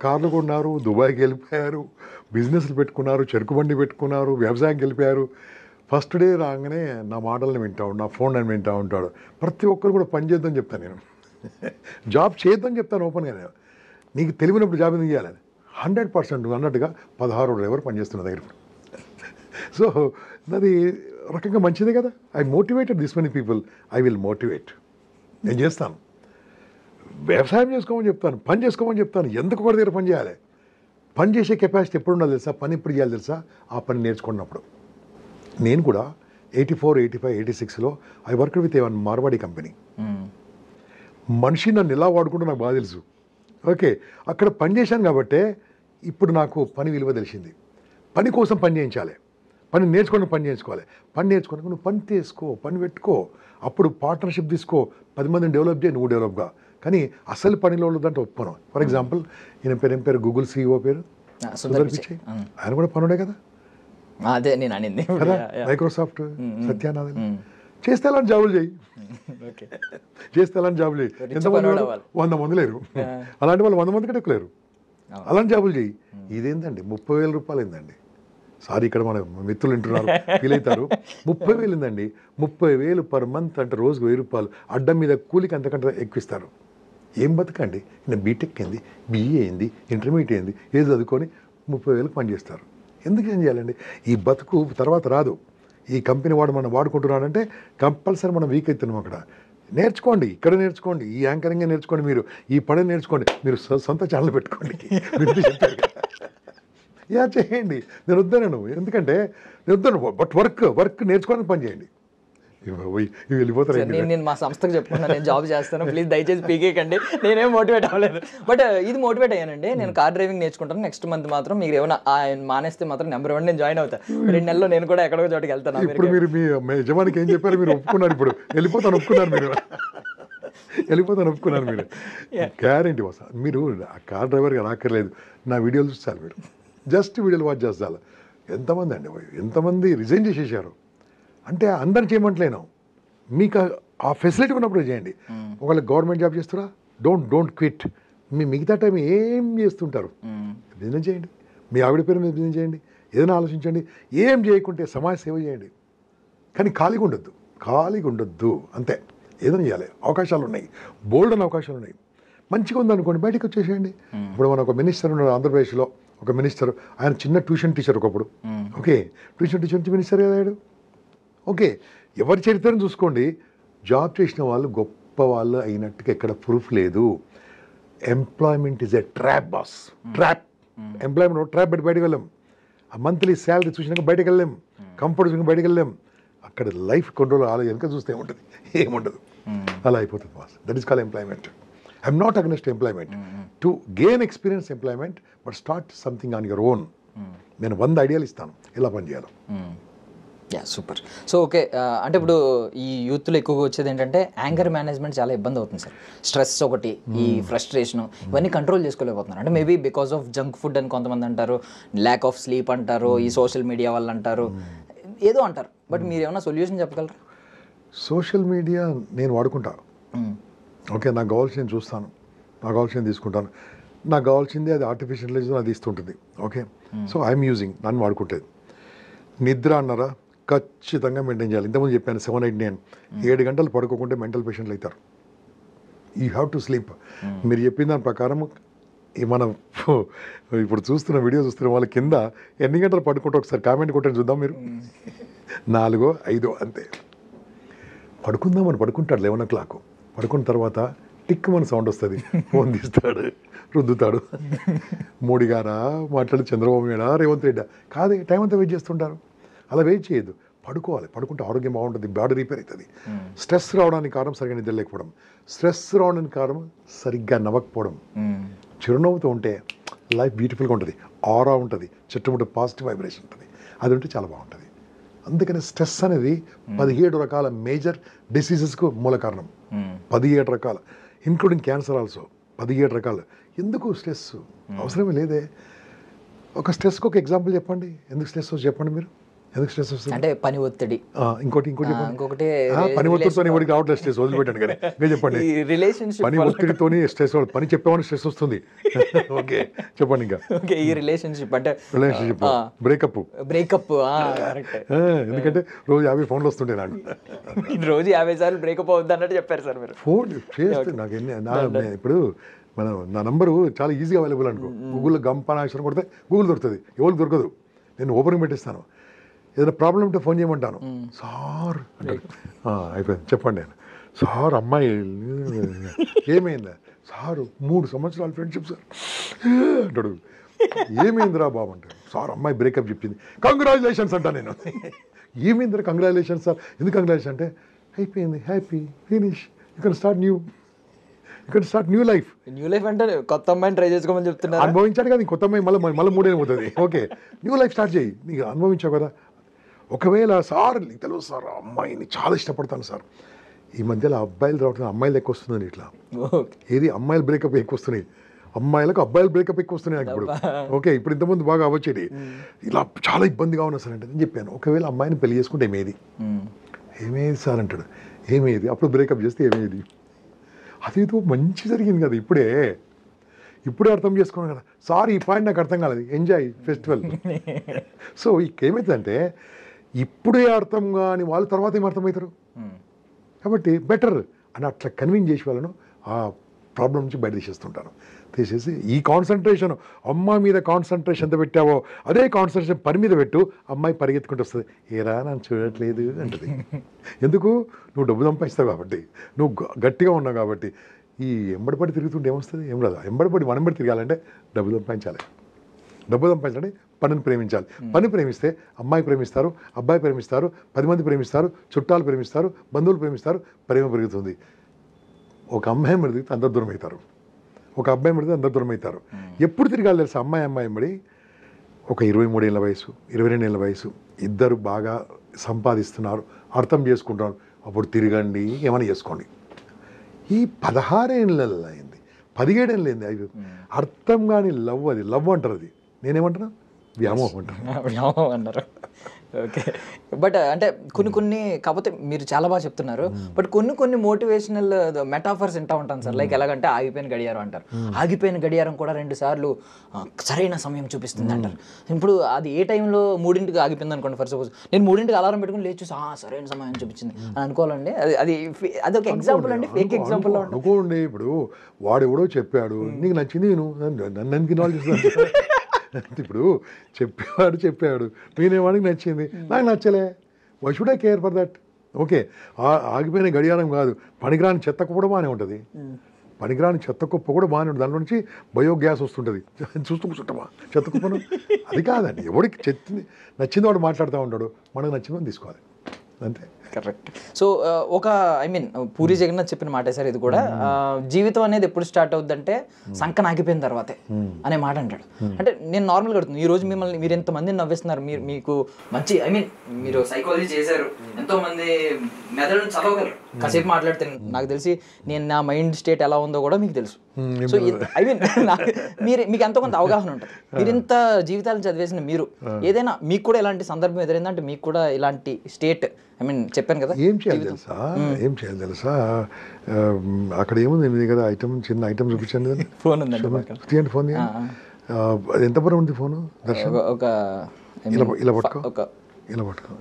కార్లు కొన్నారు, దుబాయ్కి వెళ్ళిపోయారు, బిజినెస్లు పెట్టుకున్నారు, చెరుకు బండి పెట్టుకున్నారు, వ్యవసాయంకి వెళ్ళిపోయారు. ఫస్ట్ డే రాగానే నా మాటలను వింటా ఉంటాడు, నా ఫోన్ అని వింటూ ఉంటాడు. ప్రతి ఒక్కరు కూడా పని చేద్దామని చెప్తాను నేను. జాబ్ చేద్దామని చెప్తాను ఓపెన్గా. నేను నీకు తెలివినప్పుడు జాబ్ ఎందుకు చేయాలని 100% అన్నట్టుగా 16 డ్రైవర్ పనిచేస్తున్న దగ్గర. సో అది రకంగా మంచిదే కదా. I motivated this many people. I will motivate. నేను చేస్తాను. వ్యవసాయం చేసుకోమని చెప్తాను, పని చేసుకోమని చెప్తాను. ఎందుకు ఒకటి దగ్గర పని చేయాలి? పని చేసే కెపాసిటీ ఎప్పుడు ఉండాలి తెలుసా? పని ఎప్పుడు చేయాలి తెలుసా? ఆ పని నేర్చుకున్నప్పుడు. నేను కూడా 84, 85, 86లో I work with one Marwari company. మనిషి నన్ను ఎలా వాడుకుంటూ నాకు బాగా తెలుసు. ఓకే, అక్కడ పని చేశాను కాబట్టే ఇప్పుడు నాకు పని విలువ తెలిసింది. పని కోసం పని చేయించాలి, పని నేర్చుకొని పని చేయించుకోవాలి. పని నేర్చుకొని నువ్వు పని తీసుకో, పని పెట్టుకో, అప్పుడు పార్ట్నర్షిప్ తీసుకో, 10 మందిని డెవలప్ చేయి, నువ్వు డెవలప్గా. కానీ అసలు పనిలో ఉన్నదంటే ఒప్పుకోను. ఫర్ ఎగ్జాంపుల్ ఈయన పేరు ఏం పేరు? గూగుల్ CEO పేరు సుందర్ పిచాయ్. ఆయన కూడా పనుడే కదా. అదే నేను అనింది కదా. మైక్రోసాఫ్ట్ సత్యానాథన్. చేస్తే అలాంటి జాబులు చేయి, చేస్తే అలాంటి జాబులు చేయి. ఎంతమంది? 100 మంది లేరు. అలాంటి వాళ్ళు 100 మంది కంటే ఎక్కువ లేరు. అలాంటి జాబులు చేయి. ఇదేందండి 30,000 రూపాయలు ఏందండి? సారీ, ఇక్కడ మన మిత్రులు వింటున్నారు, ఫీల్ అవుతారు. 30,000 ఏందండి? 30,000 పర్ మంత్ అంటే రోజుకు 1,000 రూపాయలు. అడ్డం మీద కూలికి అంతకంటే ఎక్కువిస్తారు. ఏం బతకండి? నేను బీటెక్ అయింది, BE అయింది, ఇంటర్మీడియట్ అయింది, ఏది చదువుకొని 30,000కి పనిచేస్తారు. ఎందుకు ఏం చేయాలండి? ఈ బతుకు తర్వాత రాదు. ఈ కంపెనీ వాడు మనం వాడుకుంటున్నాడంటే కంపల్సరీ మనం వీక్ అవుతున్నాం. అక్కడ నేర్చుకోండి, ఇక్కడ నేర్చుకోండి, ఈ యాంకరింగ్ నేర్చుకోండి, మీరు ఈ పని నేర్చుకోండి, మీరు సొంత ఛానల్ పెట్టుకోండి. మీరు చెప్పారు యా చేయండి. నేను వద్దాను, ఎందుకంటే నేను వద్దాను. బట్ వర్క్ నేర్చుకోవడానికి పని చేయండి. వెళ్ళిపోతారు. నేను మా సంస్థకు చెప్పుకున్నాను, నేను జాబ్ చేస్తాను, ప్లీజ్ దయచేసి పీకేకండి. నేనేం మోటివేట్ అవ్వలేదు, బట్ ఇది మోటివేట్ అయ్యానండి. నేను కార్ డ్రైవింగ్ నేర్చుకుంటాను. నెక్స్ట్ మంత్ మాత్రం మీరు ఏమైనా మానేస్తే మాత్రం నెంబర్ 1 నేను జాయిన్ అవుతాను. 2 నెలల్లో నేను కూడా ఎక్కడికో చోటుకి వెళ్తాను. ఇప్పుడు మీరు మీ యజమానికి ఏం చెప్పారు? మీరు ఒప్పుకున్నారు. ఇప్పుడు వెళ్ళిపోతాను ఒప్పుకున్నారు. మీరు వెళ్ళిపోతాను ఒప్పుకున్నారు. మీరు గ్యారెంటీ వస్తా. మీరు కార్ డ్రైవర్గా రాక్కర్లేదు, నా వీడియోలు చూస్తారు. మీరు జస్ట్ వీడియోలు వాచ్ చేస్తారు. ఎంతమంది అండి, ఎంతమంది రిజైన్ చేసేసారు అంటే అందరు చేయమంటలేను. మీకు ఆ ఫెసిలిటీ ఉన్నప్పుడు చేయండి. ఒకవేళ గవర్నమెంట్ జాబ్ చేస్తారా, డోంట్ క్విట్. మీ మిగతా టైం ఏం చేస్తుంటారు? బిజినెస్ చేయండి, మీ ఆవిడ పేరు మీద బిజినెస్ చేయండి, ఏదైనా ఆలోచించండి. ఏం చేయకుంటే సమాజ సేవ చేయండి. కానీ ఖాళీగా ఉండొద్దు అంతే. ఏదైనా చేయాలి. అవకాశాలు ఉన్నాయి, బోల్డ్ అని అవకాశాలు ఉన్నాయి. మంచిగా ఉందనుకోండి బయటకు వచ్చేసేయండి. ఇప్పుడు మన ఒక మినిస్టర్ ఉన్నాడు ఆంధ్రప్రదేశ్లో, ఒక మినిస్టర్. ఆయన చిన్న ట్యూషన్ టీచర్ ఒకప్పుడు. ఓకే, ట్యూషన్ టీచర్ నుంచి మినిస్టర్ అయ్యాడు. ఓకే, ఎవరి చరిత్రను చూసుకోండి. జాబ్ చేసిన వాళ్ళు గొప్ప వాళ్ళు అయినట్టుగా ఎక్కడ ప్రూఫ్ లేదు. Employment is a trap boss. Trap employment trap పెట్టి బయటకు వెళ్ళాం. ఆ మంత్లీ శాలరీ చూసినాక బయటకు వెళ్ళాం, కంఫర్ట్ చూసినాక బయటకు వెళ్ళాం. అక్కడ లైఫ్ కంట్రోల్ వెనక చూస్తే ఏముంటుంది? ఏముండదు. అలా అయిపోతుంది boss. That is call employment. I'm not against employment. To gain experience employment, but start something on your own. నేను 100 ఐడియాలు ఇస్తాను ఎలా పని చేయాలో. Yeah, super. సో ఓకే, అంటే ఇప్పుడు ఈ యూత్లో ఎక్కువగా వచ్చేది ఏంటంటే యాంగర్ మేనేజ్మెంట్ చాలా ఇబ్బంది అవుతుంది సార్. స్ట్రెస్ ఒకటి, ఈ ఫ్రస్ట్రేషన్, ఇవన్నీ కంట్రోల్ చేసుకోలేకపోతున్నారు. అంటే maybe because of junk food అని కొంతమంది అంటారు, ల్యాక్ ఆఫ్ స్లీప్ అంటారు, ఈ సోషల్ మీడియా వల్ల అంటారు, ఏదో అంటారు. బట్ మీరు ఏమైనా సొల్యూషన్ చెప్పగలరా? సోషల్ మీడియా నేను వాడుకుంటా. ఓకే, నాకు కావాల్సింది చూస్తాను, నాకు కావాల్సింది తీసుకుంటాను. నాకు కావాల్సింది అది ఆర్టిఫిషియల్ ఇంటెలిజెన్స్ అది ఇస్తుంటుంది. ఓకే, సో ఐఎమ్ యూజింగ్, నన్ను వాడుకుంటేది. నిద్ర అన్నారా, ఖచ్చితంగా మెయింటైన్ చేయాలి. ఇంతకుముందు చెప్పాను 7, 8, 9 7 గంటలు పడుకోకుంటే మెంటల్ పేషెంట్లు అవుతారు. You have to sleep. మీరు చెప్పిన దాని ప్రకారం మనం ఇప్పుడు చూస్తున్న వీడియో చూస్తున్న వాళ్ళ కింద ఎన్ని గంటలు పడుకుంటే ఒకసారి కామెంట్ కొట్టండి చూద్దాం. మీరు 4, 5 అంతే. పడుకుందామని పడుకుంటాడు 11 o'clock. పడుకున్న తర్వాత టిక్ మన సౌండ్ వస్తుంది, ఫోన్ తీస్తాడు, రుద్దుతాడు. మోడీ గారా మాట్లాడి, చంద్రబాబు నాయుడా, రేవంత్ రెడ్డా కాదు, టైం అంతా వెయిట్ చేస్తుంటారు. అలా వెయిట్ చేయొద్దు, పడుకోవాలి. పడుకుంటే ఆరోగ్యం బాగుంటుంది, బాడీ రిపేర్ అవుతుంది. స్ట్రెస్ రావడానికి కారణం సరిగ్గా నిద్ర లేకపోవడం, స్ట్రెస్ రావడానికి కారణం సరిగ్గా నవ్వకపోవడం. చిరునవ్వుతూ ఉంటే లైఫ్ బ్యూటిఫుల్గా ఉంటుంది, ఆరా ఉంటుంది, చుట్టుముట్టు పాజిటివ్ వైబ్రేషన్ ఉంటుంది. అది ఉంటే చాలా బాగుంటుంది. అందుకని స్ట్రెస్ అనేది 17 రకాల మేజర్ డిసీజెస్కు మూల కారణం. 17 రకాల, ఇంక్లూడింగ్ క్యాన్సర్ ఆల్సో. 17 రకాలు. ఎందుకు స్ట్రెస్? అవసరమే లేదే. ఒక స్ట్రెస్కి ఒక ఎగ్జాంపుల్ చెప్పండి. ఎందుకు స్ట్రెస్ చెప్పండి మీరు. ఎందుకు స్ట్రెస్ వస్తుంది? అంటే పని ఒత్తిడి, ఇంకోటి ఇంకొకటి పని ఒత్తిడితో ఎవరికి రావట్లేదు స్ట్రెస్, వదిలిపెట్టాను కానీ ఇంకా చెప్పండి. రిలేషన్షిప్ పని ఒత్తిడితోని స్ట్రెస్, పని చెప్పేవాడిని స్ట్రెస్ వస్తుంది. ఓకే చెప్పండి ఇంకా. ఓకే, ఈ రిలేషన్షిప్ అంటే రిలేషన్షిప్ బ్రేకప్. కరెక్ట్. ఎందుకంటే రోజు 50 ఫోన్లు వస్తుంటాయి నాకు. రోజు 50 సార్లు బ్రేకప్ అవుద్ది అన్నట్టు చెప్పారు సార్ మీరు. ఫోన్ చేస్తే నాకు ఇప్పుడు నా నంబరు చాలా ఈజీగా అవైలబుల్ అనుకో. గూగుల్లో గంపనాక్షరం కొడితే గూగుల్ దొరుకుతుంది, ఎవరు దొరకదు. నేను ఓపెన్ పెట్టిస్తాను. ఏదైనా ప్రాబ్లం ఉంటే ఫోన్ చేయమంటాను. సార్ అంటారు, అయిపోయింది చెప్పండి. నేను సార్ అమ్మాయి ఏమైందా సార్, 3 సంవత్సరాల ఫ్రెండ్షిప్ సార్ అంటాడు. ఏమైందిరా బాబు అంటాడు. సార్ అమ్మాయి బ్రేకప్ చెప్పింది. కంగ్రాచులేషన్స్ అంటా నేను. ఏమైందిరా కంగ్రాచులేషన్స్ సార్, ఎందుకు కంగ్రాచులేషన్ అంటే అయిపోయింది, happy, finish, you can start new life. New life అంటే కొత్త అమ్మాయిని ట్రై చేసుకోమని చెప్తున్నారు. అనుభవించాడు కదా, కొత్త అమ్మాయి మళ్ళీ 3 ఏళ్ళు పోతుంది. ఓకే, న్యూ లైఫ్ స్టార్ట్ చేయి, నీకు అనుభవించావు కదా. ఒకవేళ సార్ నీకు తెలుసు సార్ అమ్మాయిని చాలా ఇష్టపడతాను సార్, ఈ మధ్యలో అబ్బాయిలు రావట్లేదు, అమ్మాయిలు ఎక్కువ వస్తుందని ఇట్లా. ఏది అమ్మాయిలు బ్రేకప్ ఎక్కువ వస్తున్నాయి, అమ్మాయిలకు అబ్బాయిలు బ్రేకప్ ఎక్కువ వస్తున్నాయి నాకు ఇప్పుడు. ఓకే, ఇప్పుడు ఇంతకుముందు బాగా అవ్వచ్చేది, ఇలా చాలా ఇబ్బందిగా ఉన్నా సార్ అంటే నేను చెప్పాను, ఒకవేళ అమ్మాయిని పెళ్లి చేసుకుంటే ఏమేది సార్ అంటాడు. ఏమేది అప్పుడు బ్రేకప్ చేస్తే ఏమేది, అదేదో మంచి జరిగింది కదా ఇప్పుడే అర్థం చేసుకున్నాను కదా సార్, ఈ పాయింట్ నాకు అర్థం కాలేదు, ఎంజాయ్ ఫెస్టివల్. సో ఏమవుతుందంటే ఇప్పుడే అర్థం కాని వాళ్ళు తర్వాత ఏం అర్థమవుతారు కాబట్టి బెటర్ అని అట్లా కన్విన్స్ చేసి వాళ్ళను ఆ ప్రాబ్లం నుంచి బయట తీసేసి ఈ కాన్సన్ట్రేషన్ అమ్మాయి మీద కాన్సన్ట్రేషన్ ఎంత పెట్టావో అదే కాన్సన్ట్రేషన్ పని మీద పెట్టు, అమ్మాయి పరిగెత్తుకుంటూ వస్తుంది, ఏరా నన్ను చూడట్లేదు అంటది. ఎందుకు? నువ్వు డబ్బు సంపాదిస్తావు కాబట్టి, నువ్వు గట్టిగా ఉన్నావు కాబట్టి. ఈ ఎంబడిపడి తిరుగుతుంటే ఏమొస్తుంది? ఏం రాదు. ఎంబడిపడి మనం బడి తిరగాలంటే డబ్బు సంపాదించాలి. డబ్బు సంపాదించాలంటే పనిని ప్రేమించాలి. పని ప్రేమిస్తే అమ్మాయి ప్రేమిస్తారు, అబ్బాయి ప్రేమిస్తారు, 10 మంది ప్రేమిస్తారు, చుట్టాలు ప్రేమిస్తారు, బంధువులు ప్రేమిస్తారు, ప్రేమ పెరుగుతుంది. ఒక అమ్మాయి మడితే అందరు దూరం అవుతారు, ఒక అబ్బాయి మడితే అందరు దూరం అవుతారు. ఎప్పుడు తిరగాలి తెలుసా? అమ్మాయి మడి ఒక 23 ఏళ్ళ వయసు, 22 ఏళ్ళ వయసు, ఇద్దరు బాగా సంపాదిస్తున్నారు, అర్థం చేసుకుంటున్నారు, అప్పుడు తిరగండి, ఏమైనా చేసుకోండి. ఈ 16 ఏళ్ళల్లో అయింది, 17 ఏళ్ళు అయింది, అర్థం కాని లవ్, అది లవ్ అంటారు, అది నేనేమంటున్నా వ్యామోహం అంటారు. ఓకే, బట్ అంటే కొన్ని కాకపోతే మీరు చాలా బాగా చెప్తున్నారు, బట్ కొన్ని మోటివేషనల్ మెటాఫర్స్ వింటా ఉంటాను సార్. లైక్ ఎలాగంటే ఆగిపోయిన గడియారం అంటారు, ఆగిపోయిన గడియారం కూడా 2 సార్లు సరైన సమయం చూపిస్తుంది అంటారు. ఇప్పుడు అది ఏ టైంలో 3ంటికి ఆగిపోయింది అనుకోండి, ఫర్ సపోజ్ నేను 3ంటికి అలారం పెట్టుకుని లేచి చూసి సరైన సమయం చూపించింది అని అనుకోవాలండి. అది ఒక ఎగ్జాంపుల్ అండి, ఫేక్ ఎగ్జాంపుల్ అనుకోండి. ఇప్పుడు వాడు ఎవడో చెప్పాడు, నీకు నచ్చింది, నన్ను ఎందుకు ఇన్వాల్వ్ చేస్తాను? ఇప్పుడు చెప్పాడు మీరేవాడికి నచ్చింది, నాకు నచ్చలే, why should I care for that? Okay, ఆగిపోయిన గడియారం కాదు, పనికిరాని చెత్త కుప్ప కూడా బాగానే ఉంటుంది, పనికిరాని చెత్త కుప్ప కూడా బాగానే ఉంటుంది, దాంట్లో నుంచి బయోగ్యాస్ వస్తుంటుంది, చూస్తూ కూర్చుంటామా చెత్త కుప్పను? అది కాదండి, ఎవడికి నచ్చింది వాడు మాట్లాడుతూ ఉంటాడు, మనకు నచ్చిందని తీసుకోవాలి అంతే. కరెక్ట్. సో ఒక పూరి జగన్నాథ్ చెప్పిన మాట సార్ ఇది కూడా, జీవితం అనేది ఎప్పుడు స్టార్ట్ అవుద్దంటే సంకన ఆగిపోయిన తర్వాతే అనే మాట అంటాడు. అంటే నేను నార్మల్గా అడుగుతున్నాను, ఈ రోజు మిమ్మల్ని మీరు ఎంతమందిని నవ్విస్తున్నారు, మీకు మంచి మీరు సైకాలజీ చేశారు, ఎంతో మంది మెదడుని చదవగలరు, కాసేపు మాట్లాడితే నాకు తెలిసి నేను నా మైండ్ స్టేట్ ఎలా ఉందో కూడా మీకు తెలుసు. సో మీకు ఎంతో కొంత అవగాహన ఉంటుంది. మీరు ఇంత జీవితాలను చదివేసిన మీరు ఏదైనా మీకు కూడా ఇలాంటి సందర్భం ఎదురైందంటే మీకు కూడా ఇలాంటి స్టేట్ చెప్పాను కదా, ఏం చేయాలి తెలుసా? అక్కడ ఏముంది కదా, చిన్న ఐటమ్ చూపించండి, ఫోన్ ఉందండి, ఫోన్ ఎంత బరువు ఉంది ఫోను? ఇలా పట్టుకో,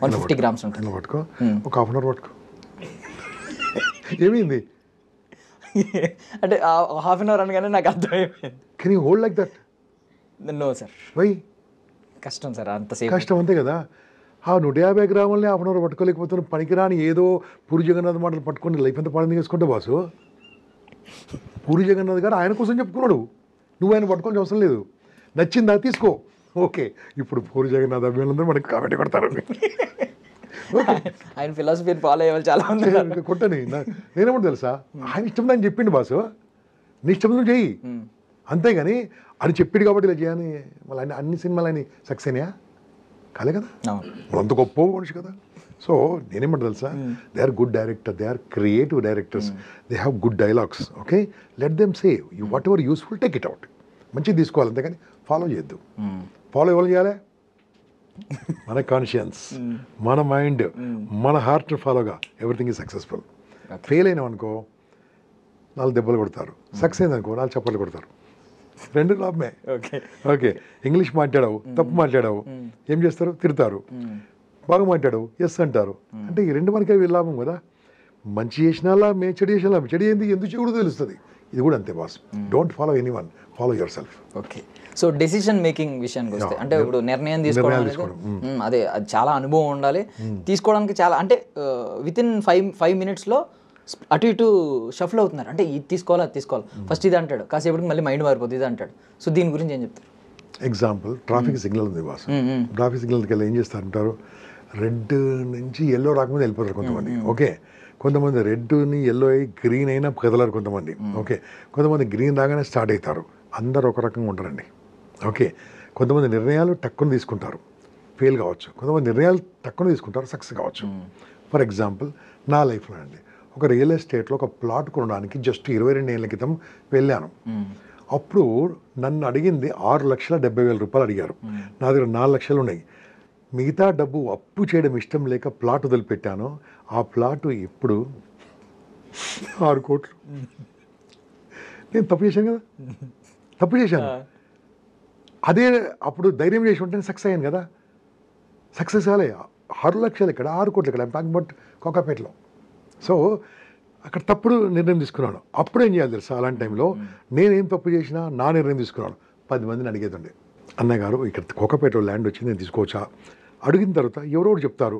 150 grams ఉంటుంది, ఇలా పట్టుకో, ఒక ½ అవర్ పట్టుకో. ఏమైంది అంటే ½ అవర్ అనగానే నాకు అర్థమైపోయింది. Can you hold like that? No sir, why? కష్టం సార్, అంతసేపు కష్టం అంతే కదా. 150 గ్రాములనే ½ అవర్ పట్టుకోలేకపోతున్నాను, పనికిరాని ఏదో పూరి జగన్నాథ్ మాటలు పట్టుకొని లైఫ్ అంతా పాడింది చేసుకుంటే బాసు. పూరి జగన్నాథ్ గారు ఆయన కోసం చెప్పుకున్నాడు, నువ్వు ఆయన పట్టుకోవాల్సిన అవసరం లేదు, నచ్చిందా తీసుకో. ఓకే, ఇప్పుడు పూరి జగన్నాథ్ అభిమానులందరూ మనకి కామెంట్ కొడతారు, ఆయన ఫిలాసఫీని ఫాలో అయ్యే వాళ్ళు చాలా మంది కొట్టని. నేనేమో తెలుసా, ఆయన ఇష్టం అని చెప్పిండు బాసు, నీ ఇష్టం నువ్వు చెయ్యి, అంతేగాని అని చెప్పిండు కాబట్టి ఇలా చేయని మళ్ళీ అన్ని సినిమాలు అని సక్సెస్ అయినాయా? కాలే కదా, అంత గొప్ప మనిషి కదా. సో నేనేమంట తెలుసా, they are good director, they are creative directors, they have good dialogues. Okay, let them say whatever useful, take it out, మంచిగా తీసుకోవాలి, అంతేగాని ఫాలో చేయొద్దు. ఫాలో ఎవరు చేయాలి? మన కాన్షియన్స్, మన మైండ్, మన హార్ట్ ఫాలోగా ఎవ్రీథింగ్ ఈజ్ సక్సెస్ఫుల్. ఫెయిల్ అయినాం అనుకో 4 దెబ్బలు కొడతారు, సక్సెస్ అయింది అనుకో 4 చప్పట్లు కొడతారు. 2 లాభమే. ఓకే, ఇంగ్లీష్ మాట్లాడావు, తప్పు మాట్లాడావు, ఏం చేస్తారు? తిడతారు. బాగా మాట్లాడావు, ఎస్ అంటారు. అంటే ఈ 2 మనకే లాభం కదా. మంచి చేసినా లాభమే, చెడు చేసినా లాభం. చెడు ఏంది, ఎందుకు చెడు తెలుస్తుంది. ఇది కూడా అంతే boss. Don't follow any one, follow your self. Okay, so decision making విషయానికి వస్తే అంటే ఇప్పుడు నిర్ణయం తీసుకోవడం అనేది, అదే అది చాలా అనుభవం ఉండాలి తీసుకోవడానికి. చాలా అంటే విత్ ఇన్ 5 minutesలో అటు ఇటు షఫల్ అవుతున్నారు. అంటే ఇది తీసుకోవాలి, అది తీసుకోవాలి, ఫస్ట్ ఇది అంటాడు, కాసేపటికి మళ్ళీ మైండ్ మారిపోతుంది, ఇది అంటాడు. సో దీని గురించి ఏం చెప్తారు? ఎగ్జాంపుల్, ట్రాఫిక్ సిగ్నల్ ఉంది బాస్. ట్రాఫిక్ సిగ్నల్కి వెళ్ళి ఏం చేస్తారంటారు? రెడ్ నుంచి ఎల్లో రాకముందు వెళ్ళిపోతారు కొంతమంది. ఓకే, కొంతమంది రెడ్ని ఎల్లో అయ్యి గ్రీన్ అయినా కదలరు కొంతమంది. ఓకే, కొంతమంది గ్రీన్ రాగానే స్టార్ట్ అవుతారు. అందరు ఒక రకంగా ఉంటారండి. ఓకే, కొంతమంది నిర్ణయాలు టక్కున తీసుకుంటారు, ఫెయిల్ కావచ్చు. కొంతమంది నిర్ణయాలు టక్కున తీసుకుంటారు, సక్సెస్ కావచ్చు. ఫర్ ఎగ్జాంపుల్ నా లైఫ్లో అండి, ఒక రియల్ ఎస్టేట్లో ఒక ప్లాట్ కొనడానికి జస్ట్ 22 ఏళ్ళ క్రితం వెళ్ళాను. అప్పుడు నన్ను అడిగింది 6,70,000 రూపాయలు అడిగారు. నా దగ్గర 4 లక్షలు ఉన్నాయి. మిగతా డబ్బు అప్పు చేయడం ఇష్టం లేక ప్లాట్ వదిలిపెట్టాను. ఆ ప్లాట్ ఇప్పుడు 6 కోట్లు. నేను తప్పు చేశాను కదా, తప్పు చేశాను. అదే అప్పుడు ధైర్యం చేసి ఉంటే సక్సెస్ అయ్యాను కదా. సక్సెస్ కాలే. 6 లక్షలు ఇక్కడ, 6 కోట్లు ఇక్కడ. Talking but కోకాపేటలో. సో అక్కడ తప్పుడు నిర్ణయం తీసుకున్నాను. అప్పుడు ఏం చేయాలి తెలుసా? అలాంటి టైంలో నేనేం తప్పు చేసినా నా నిర్ణయం తీసుకున్నాను. 10 మందిని అడిగేదండి, అన్నగారు ఇక్కడ కోకాపేటలో ల్యాండ్ వచ్చింది, నేను తీసుకోవచ్చా? అడిగిన తర్వాత ఎవరో ఒకరు చెప్తారు.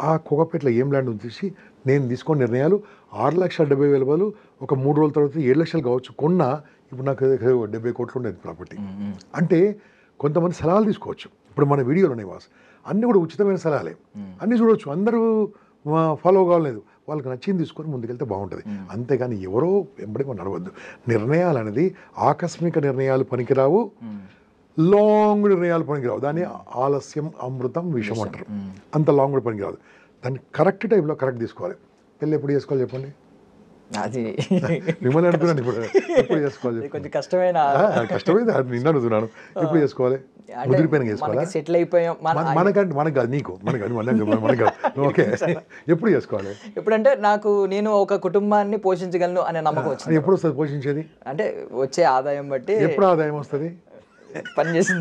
ఆ కోకాపేటలో ఏం ల్యాండ్ ఉంది తీసి నేను తీసుకున్న నిర్ణయాలు 6,70,000 ఒక 3 రోజుల తర్వాత 7 లక్షలు కావచ్చు. కొన్నా ఇప్పుడు నాకు 70 కోట్లు ఉండేది ప్రాపర్టీ. అంటే కొంతమంది సలహాలు తీసుకోవచ్చు. ఇప్పుడు మన వీడియోలు ఉన్నాయి వాస్, అన్నీ కూడా ఉచితమైన సలహాలే, అన్నీ చూడవచ్చు. అందరూ ఫాలో కావాలేదు, వాళ్ళకి నచ్చింది తీసుకొని ముందుకెళ్తే బాగుంటుంది. అంతేగాని ఎవరో వెంబడి మనం నడవద్దు. నిర్ణయాలు అనేది ఆకస్మిక నిర్ణయాలు పనికిరావు, లాంగ్ నిర్ణయాలు పనికిరావు. దాన్ని ఆలస్యం అమృతం విషం అంటారు. అంత లాంగ్ కూడా పనికిరాదు. దాన్ని కరెక్ట్ టైంలో కరెక్ట్ తీసుకోవాలి. పెళ్ళి ఎప్పుడు చేసుకోవాలి చెప్పండి? అది మిమ్మల్ని అడుగుతున్నాను. ఇప్పుడు ఎప్పుడు చేసుకోవాలి? కొంచెం కష్టమైన కష్టమైంది, నిన్న అడుగుతున్నాను. ఎప్పుడు చేసుకోవాలి? ముదిరిపోయిన చేసుకోవాలా? సెటిల్ అయిపోయాం మనకంటే మనకు కాదు, నీకు మనకు కాదు. ఓకే, ఎప్పుడు చేసుకోవాలి? ఎప్పుడంటే నేను ఒక కుటుంబాన్ని పోషించగలను అనే నమ్మకం వచ్చింది. ఎప్పుడు వస్తుంది పోషించేది? అంటే వచ్చే ఆదాయం బట్టి. ఎప్పుడు ఆదాయం వస్తుంది? పని చేసిన